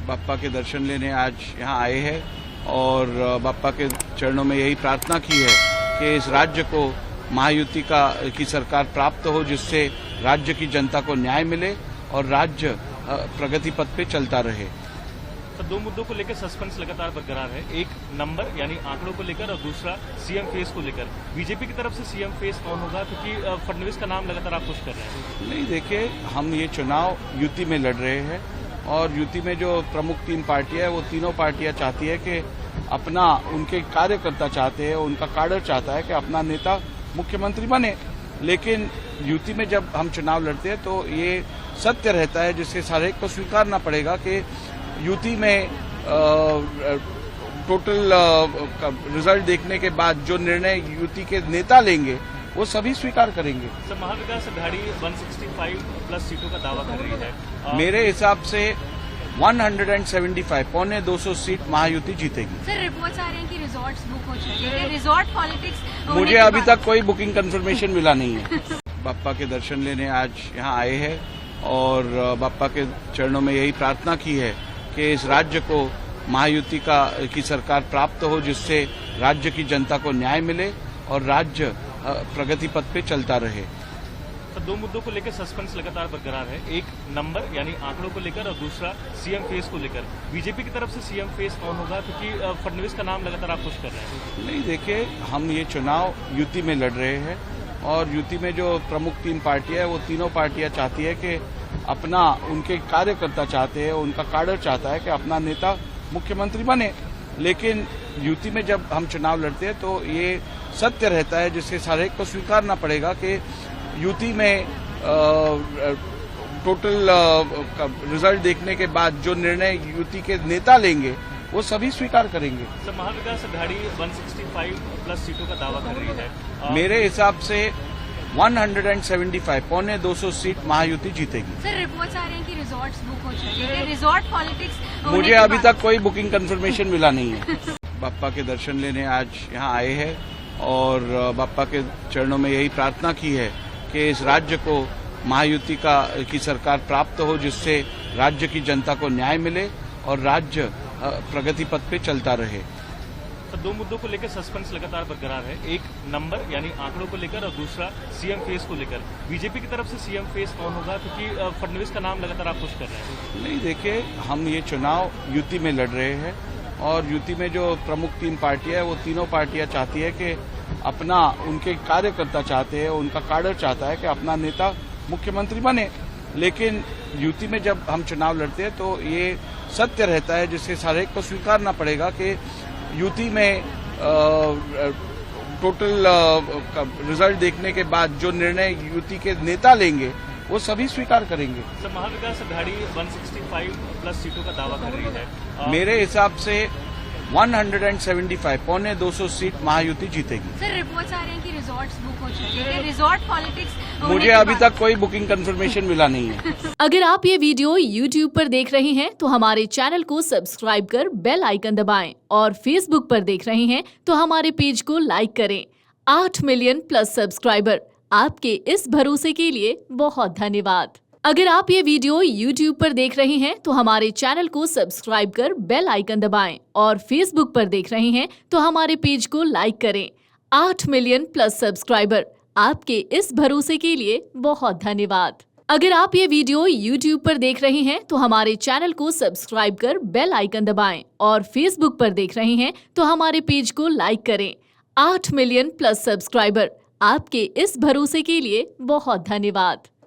बाप्पा के दर्शन लेने आज यहाँ आए हैं और बाप्पा के चरणों में यही प्रार्थना की है कि इस राज्य को महायुति की सरकार प्राप्त हो, जिससे राज्य की जनता को न्याय मिले और राज्य प्रगति पथ पे चलता रहे। तो दो मुद्दों को लेकर सस्पेंस लगातार बरकरार है, एक नंबर यानी आंकड़ों को लेकर और दूसरा सीएम फेस को लेकर। बीजेपी की तरफ से सीएम फेस कौन होगा, क्योंकि फडणवीस का नाम लगातार आप पुश कर रहे हैं? नहीं, देखिए, हम ये चुनाव यूपी में लड़ रहे हैं और यूपी में जो प्रमुख 3 पार्टियां हैं वो तीनों पार्टियां चाहती है कि अपना, उनके कार्यकर्ता चाहते हैं, उनका काडर चाहता है कि अपना नेता मुख्यमंत्री बने। लेकिन यूपी में जब हम चुनाव लड़ते हैं तो ये सत्य रहता है जिसे हर एक को स्वीकारना पड़ेगा कि यूपी में टोटल रिजल्ट देखने के बाद जो निर्णय यूपी के नेता लेंगे वो सभी स्वीकार करेंगे। सर, महाविकास अघाड़ी 165 प्लस सीटों का दावा कर रही है। मेरे हिसाब से 175 पौने 200 सीट महायुति जीतेगी। सर, रिपोर्ट्स आ रही हैं कि रिजॉर्ट्स बुक हो चुके हैं। रिजॉर्ट पॉलिटिक्स मुझे अभी तक कोई बुकिंग कंफर्मेशन मिला नहीं है। बाप्पा के दर्शन लेने आज यहाँ आए हैं और बाप्पा के चरणों में यही प्रार्थना की है कि इस राज्य को महायुति की सरकार प्राप्त हो, जिससे राज्य की जनता को न्याय मिले और राज्य प्रगति पथ पे चलता रहे। तो दो मुद्दों को लेकर सस्पेंस लगातार बरकरार है, एक नंबर यानी आंकड़ों को लेकर और दूसरा सीएम फेस को लेकर। बीजेपी की तरफ से सीएम फेस कौन होगा, क्योंकि फडणवीस का नाम लगातार आप पुश कर रहे हैं? नहीं, देखिए, हम ये चुनाव यूपी में लड़ रहे हैं और यूपी में जो प्रमुख 3 पार्टियां हैं वो तीनों पार्टियां चाहती है कि अपना, उनके कार्यकर्ता चाहते हैं, उनका काडर चाहता है कि अपना नेता मुख्यमंत्री बने। लेकिन यूपी में जब हम चुनाव लड़ते हैं तो ये सत्य रहता है जिसे हर एक को स्वीकारना पड़ेगा कि यूपी में टोटल रिजल्ट देखने के बाद जो निर्णय यूपी के नेता लेंगे वो सभी स्वीकार करेंगे। सर, महाविकास अघाड़ी 165 प्लस सीटों का दावा कर रही है। मेरे हिसाब से 175 पौने 200 सीट महायुति जीतेगी। सर, रिपोर्ट्स आ रही हैं कि रिजॉर्ट्स बुक हो चुके हैं। रिजॉर्ट पॉलिटिक्स मुझे अभी तक कोई बुकिंग कंफर्मेशन मिला नहीं है। बाप्पा के दर्शन लेने आज यहाँ आए हैं और बाप्पा के चरणों में यही प्रार्थना की है कि इस राज्य को महायुति की सरकार प्राप्त हो, जिससे राज्य की जनता को न्याय मिले और राज्य प्रगति पथ पे चलता रहे। तो दो मुद्दों को लेकर सस्पेंस लगातार बरकरार है, एक नंबर यानी आंकड़ों को लेकर और दूसरा सीएम फेस को लेकर। बीजेपी की तरफ से सीएम फेस कौन होगा, क्योंकि फडणवीस का नाम लगातार आप पुश कर रहे हैं? नहीं, देखिए, हम ये चुनाव यूपी में लड़ रहे हैं और यूपी में जो प्रमुख 3 पार्टियां हैं वो तीनों पार्टियां चाहती है कि अपना, उनके कार्यकर्ता चाहते हैं, उनका काडर चाहता है कि अपना नेता मुख्यमंत्री बने। लेकिन यूपी में जब हम चुनाव लड़ते हैं तो ये सत्य रहता है जिसे हर एक को स्वीकारना पड़ेगा कि यूपी में टोटल रिजल्ट देखने के बाद जो निर्णय यूपी के नेता लेंगे वो सभी स्वीकार करेंगे। सर, महाविकास अघाड़ी 165 प्लस सीटों का दावा कर रही है। मेरे हिसाब से 175 पौने 200 सीट महायुति जीतेगी। सर, रिपोर्ट्स आ रही हैं कि रिजॉर्ट्स बुक हो चुके हैं। रिजॉर्ट पॉलिटिक्स मुझे अभी तक कोई बुकिंग कंफर्मेशन मिला नहीं है। अगर आप ये वीडियो YouTube पर देख रहे हैं तो हमारे चैनल को सब्सक्राइब कर बेल आइकन दबाएं और Facebook पर देख रहे हैं तो हमारे पेज को लाइक करें। 8 मिलियन प्लस सब्सक्राइबर, आपके इस भरोसे के लिए बहुत धन्यवाद। अगर आप ये वीडियो YouTube पर देख रहे हैं तो हमारे चैनल को सब्सक्राइब कर बेल आइकन दबाएं और Facebook पर देख रहे हैं तो हमारे पेज को लाइक करें। 8 मिलियन प्लस सब्सक्राइबर, आपके इस भरोसे के लिए बहुत धन्यवाद। अगर आप ये वीडियो YouTube पर देख रहे हैं तो हमारे चैनल को सब्सक्राइब कर बेल आइकन दबाएं और Facebook पर देख रहे हैं तो हमारे पेज को लाइक करें। 8 मिलियन प्लस सब्सक्राइबर, आपके इस भरोसे के लिए बहुत धन्यवाद।